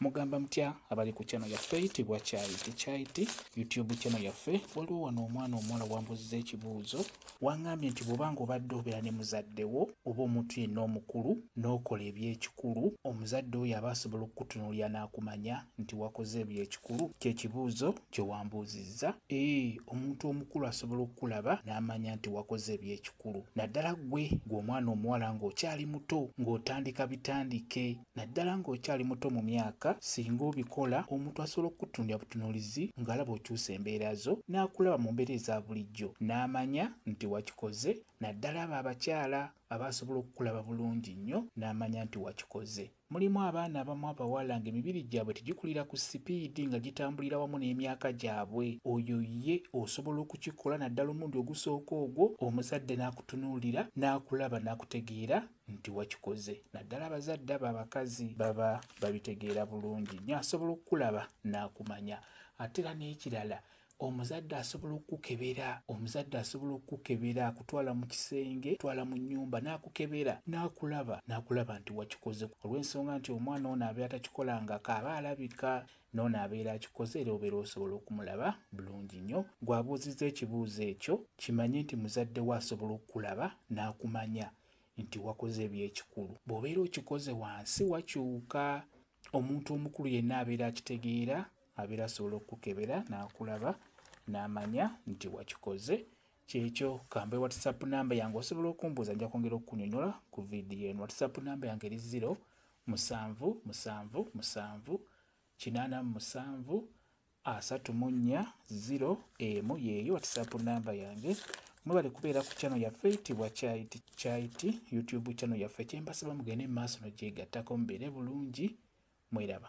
Mugamba mutya abali ku channel yaffe eyitibwa Kyayiti YouTube channel yaffe. Waliwo wano omwana omuwala wambuzza ekibuuzo, waŋŋambye nti bw'obanga obadde obeera ne muzadde wo oba omuntu yenna omukulu n'okola eby'ekikulu, omuzadde oyo aba asobola okukutunuulira n'akumanya nti wakoze eby'ekikulu. Kye kibuuzo kye wambuuzizza. Omuntu omukulu asobola okukulaba n'amanya nti wakoze eby'ekikulu, naddala gwe omwana omuwala ng'okyali muto, ng'otandika bitandike, naddala ng'okyali muto mu myaka. Singa obikola, omuntu asobola okukutunuulira butunuulizi ng'alaba okyusa embeera zo, n'akulaba mu mbeera eza bulijjo n'amanya nti wakikoze. Naddala abo abakyala abasobola okukulaba bulungi nnyo n'amanya nti wakikoze. Mulimu abaana abamu abawala ng'emibiri gyabwe tegikulira ku sipiidi nga gitambulira wamu n'emyaka gyabwe. Oyo ye osobola okukikola naddala omulundi ogusooka ogwo, omuzadde n'akutunuulira n'akulaba n'akutegeera nti wakikoze. Naddala abazadde abo abakazi baba babitegeera bulungi nnyo, asobola okukulaba n'akumanya. Ate era n'ekirala, omuzadde asobola okukukebera, akutwala mu kisenge, akutwala mu nnyumba n'akukebera, n'akulaba nti wakikoze, olw'ensonga nti omwana ono abeera takikolangako, aba alabika, n'ono abeera akikoze, era obeera osobola okumulaba bulungi nnyo. Gw'abuuzizza ekibuuzo ekyo, kimanye nti muzadde we asobola okukulaba n'akumanya nti wakoze eby'ekikulu. Bw'obeera okikoze wansi wakyuka, omuntu omukulu yenna abeera akitegeera, abeera asobola okukukebera n'akulaba n'amanya nti wakikoze. Kyekyo kambe WhatsApp namba yange osobola okumbuuza, nja kwongera okukunyonyola ku vidiyo eno. WhatsApp namba yange eri 0777873430 yeeyo WhatsApp namba yange. Mwebale kubeera ku channel yaffe eyitibwa Kyayiti YouTube channel yaffe. Kyembasaba mugende mu maaso n'ogyegattako mubeere bulungi. Mweraba.